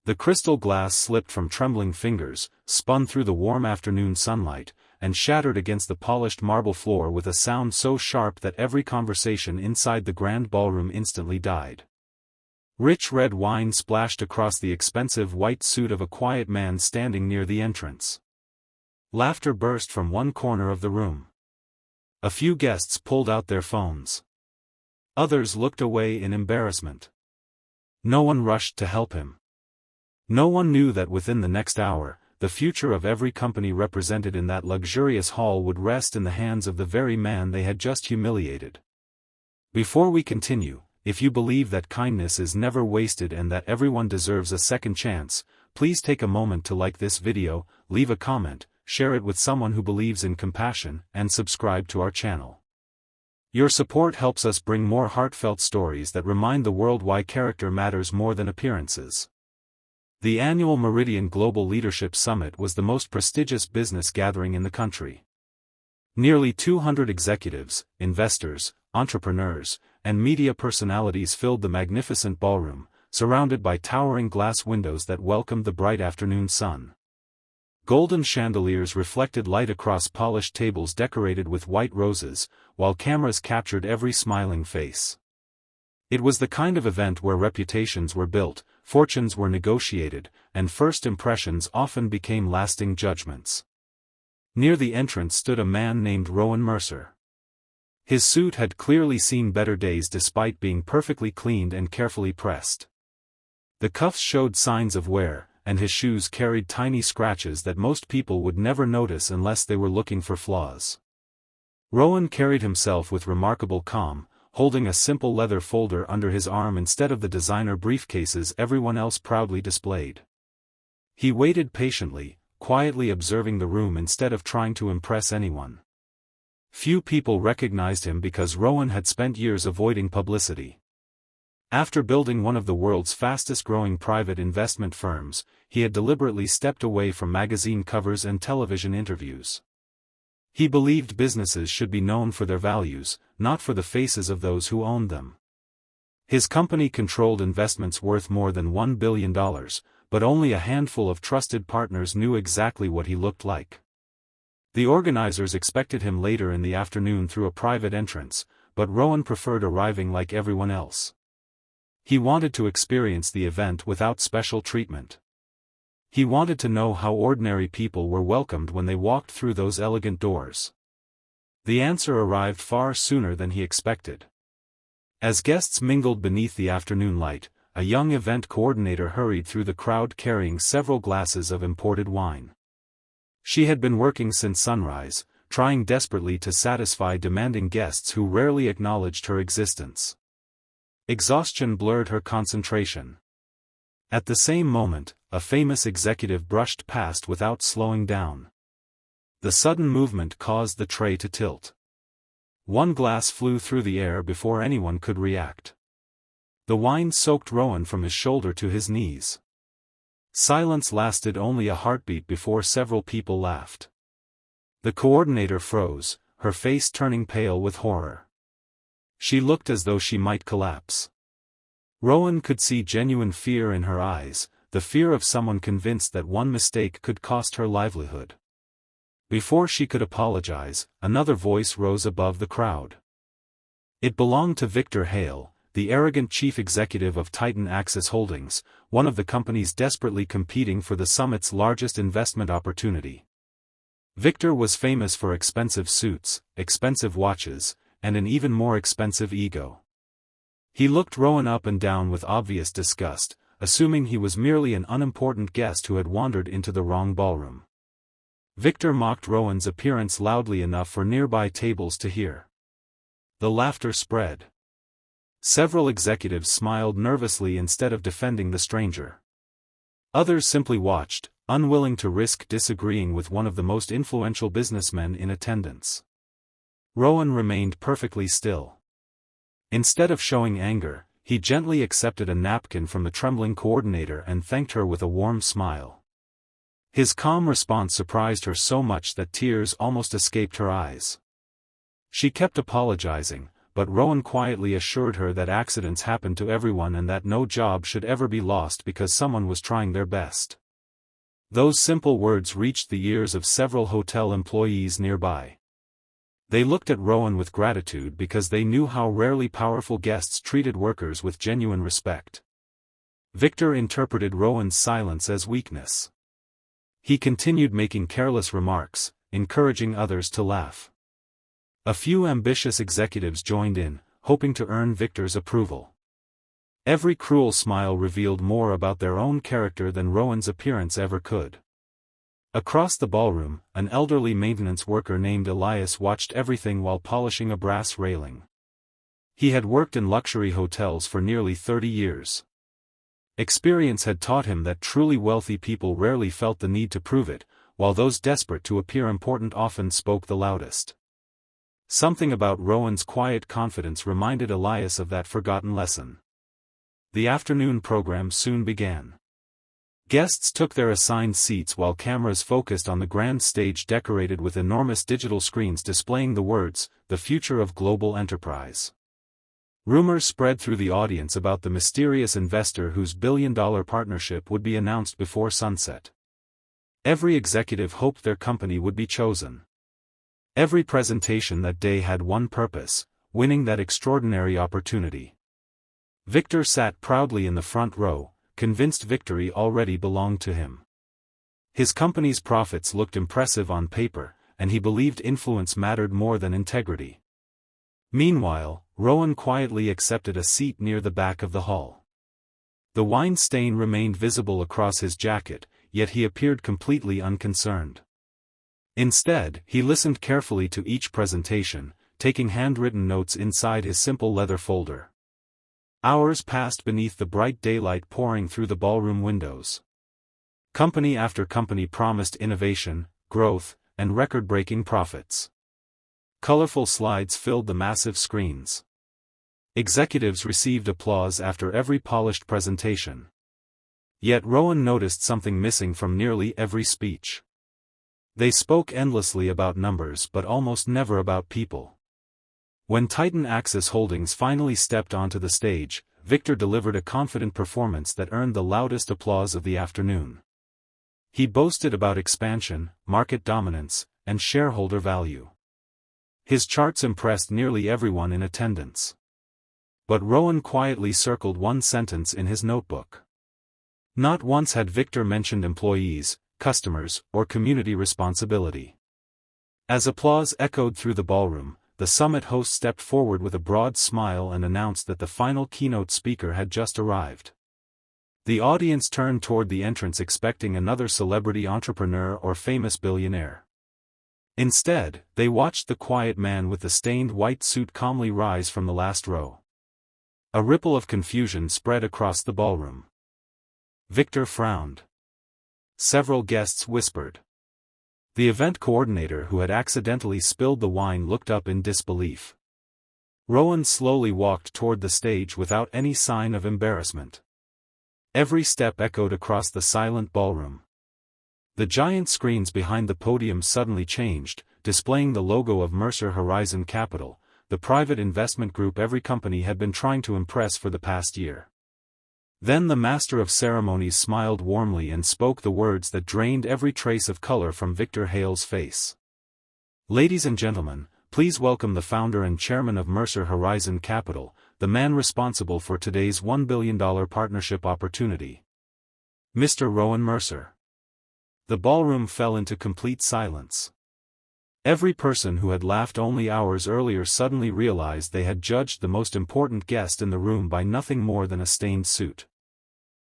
The crystal glass slipped from trembling fingers, spun through the warm afternoon sunlight, and shattered against the polished marble floor with a sound so sharp that every conversation inside the grand ballroom instantly died. Rich red wine splashed across the expensive white suit of a quiet man standing near the entrance. Laughter burst from one corner of the room. A few guests pulled out their phones. Others looked away in embarrassment. No one rushed to help him. No one knew that within the next hour, the future of every company represented in that luxurious hall would rest in the hands of the very man they had just humiliated. Before we continue, if you believe that kindness is never wasted and that everyone deserves a second chance, please take a moment to like this video, leave a comment, share it with someone who believes in compassion, and subscribe to our channel. Your support helps us bring more heartfelt stories that remind the world why character matters more than appearances. The annual Meridian Global Leadership Summit was the most prestigious business gathering in the country. Nearly 200 executives, investors, entrepreneurs, and media personalities filled the magnificent ballroom, surrounded by towering glass windows that welcomed the bright afternoon sun. Golden chandeliers reflected light across polished tables decorated with white roses, while cameras captured every smiling face. It was the kind of event where reputations were built, fortunes were negotiated, and first impressions often became lasting judgments. Near the entrance stood a man named Rowan Mercer. His suit had clearly seen better days despite being perfectly cleaned and carefully pressed. The cuffs showed signs of wear, and his shoes carried tiny scratches that most people would never notice unless they were looking for flaws. Rowan carried himself with remarkable calm, holding a simple leather folder under his arm instead of the designer briefcases everyone else proudly displayed. He waited patiently, quietly observing the room instead of trying to impress anyone. Few people recognized him because Rowan had spent years avoiding publicity. After building one of the world's fastest-growing private investment firms, he had deliberately stepped away from magazine covers and television interviews. He believed businesses should be known for their values, not for the faces of those who owned them. His company controlled investments worth more than $1 billion, but only a handful of trusted partners knew exactly what he looked like. The organizers expected him later in the afternoon through a private entrance, but Rowan preferred arriving like everyone else. He wanted to experience the event without special treatment. He wanted to know how ordinary people were welcomed when they walked through those elegant doors. The answer arrived far sooner than he expected. As guests mingled beneath the afternoon light, a young event coordinator hurried through the crowd carrying several glasses of imported wine. She had been working since sunrise, trying desperately to satisfy demanding guests who rarely acknowledged her existence. Exhaustion blurred her concentration. At the same moment, a famous executive brushed past without slowing down. The sudden movement caused the tray to tilt. One glass flew through the air before anyone could react. The wine soaked Rowan from his shoulder to his knees. Silence lasted only a heartbeat before several people laughed. The coordinator froze, her face turning pale with horror. She looked as though she might collapse. Rowan could see genuine fear in her eyes, the fear of someone convinced that one mistake could cost her livelihood. Before she could apologize, another voice rose above the crowd. It belonged to Victor Hale, the arrogant chief executive of Titan Axis Holdings, one of the companies desperately competing for the summit's largest investment opportunity. Victor was famous for expensive suits, expensive watches, and an even more expensive ego. He looked Rowan up and down with obvious disgust, assuming he was merely an unimportant guest who had wandered into the wrong ballroom. Victor mocked Rowan's appearance loudly enough for nearby tables to hear. The laughter spread. Several executives smiled nervously instead of defending the stranger. Others simply watched, unwilling to risk disagreeing with one of the most influential businessmen in attendance. Rowan remained perfectly still. Instead of showing anger, he gently accepted a napkin from the trembling coordinator and thanked her with a warm smile. His calm response surprised her so much that tears almost escaped her eyes. She kept apologizing, but Rowan quietly assured her that accidents happen to everyone and that no job should ever be lost because someone was trying their best. Those simple words reached the ears of several hotel employees nearby. They looked at Rowan with gratitude because they knew how rarely powerful guests treated workers with genuine respect. Victor interpreted Rowan's silence as weakness. He continued making careless remarks, encouraging others to laugh. A few ambitious executives joined in, hoping to earn Victor's approval. Every cruel smile revealed more about their own character than Rowan's appearance ever could. Across the ballroom, an elderly maintenance worker named Elias watched everything while polishing a brass railing. He had worked in luxury hotels for nearly 30 years. Experience had taught him that truly wealthy people rarely felt the need to prove it, while those desperate to appear important often spoke the loudest. Something about Rowan's quiet confidence reminded Elias of that forgotten lesson. The afternoon program soon began. Guests took their assigned seats while cameras focused on the grand stage decorated with enormous digital screens displaying the words, "The future of global enterprise." Rumors spread through the audience about the mysterious investor whose billion-dollar partnership would be announced before sunset. Every executive hoped their company would be chosen. Every presentation that day had one purpose: winning that extraordinary opportunity. Victor sat proudly in the front row, convinced victory already belonged to him. His company's profits looked impressive on paper, and he believed influence mattered more than integrity. Meanwhile, Rowan quietly accepted a seat near the back of the hall. The wine stain remained visible across his jacket, yet he appeared completely unconcerned. Instead, he listened carefully to each presentation, taking handwritten notes inside his simple leather folder. Hours passed beneath the bright daylight pouring through the ballroom windows. Company after company promised innovation, growth, and record-breaking profits. Colorful slides filled the massive screens. Executives received applause after every polished presentation. Yet Rowan noticed something missing from nearly every speech. They spoke endlessly about numbers but almost never about people. When Titan Axis Holdings finally stepped onto the stage, Victor delivered a confident performance that earned the loudest applause of the afternoon. He boasted about expansion, market dominance, and shareholder value. His charts impressed nearly everyone in attendance. But Rowan quietly circled one sentence in his notebook. Not once had Victor mentioned employees, customers, or community responsibility. As applause echoed through the ballroom, the summit host stepped forward with a broad smile and announced that the final keynote speaker had just arrived. The audience turned toward the entrance expecting another celebrity entrepreneur or famous billionaire. Instead, they watched the quiet man with the stained white suit calmly rise from the last row. A ripple of confusion spread across the ballroom. Victor frowned. Several guests whispered. The event coordinator who had accidentally spilled the wine looked up in disbelief. Rowan slowly walked toward the stage without any sign of embarrassment. Every step echoed across the silent ballroom. The giant screens behind the podium suddenly changed, displaying the logo of Mercer Horizon Capital, the private investment group every company had been trying to impress for the past year. Then the master of ceremonies smiled warmly and spoke the words that drained every trace of color from Victor Hale's face. "Ladies and gentlemen, please welcome the founder and chairman of Mercer Horizon Capital, the man responsible for today's $1 billion partnership opportunity. Mr. Rowan Mercer." The ballroom fell into complete silence. Every person who had laughed only hours earlier suddenly realized they had judged the most important guest in the room by nothing more than a stained suit.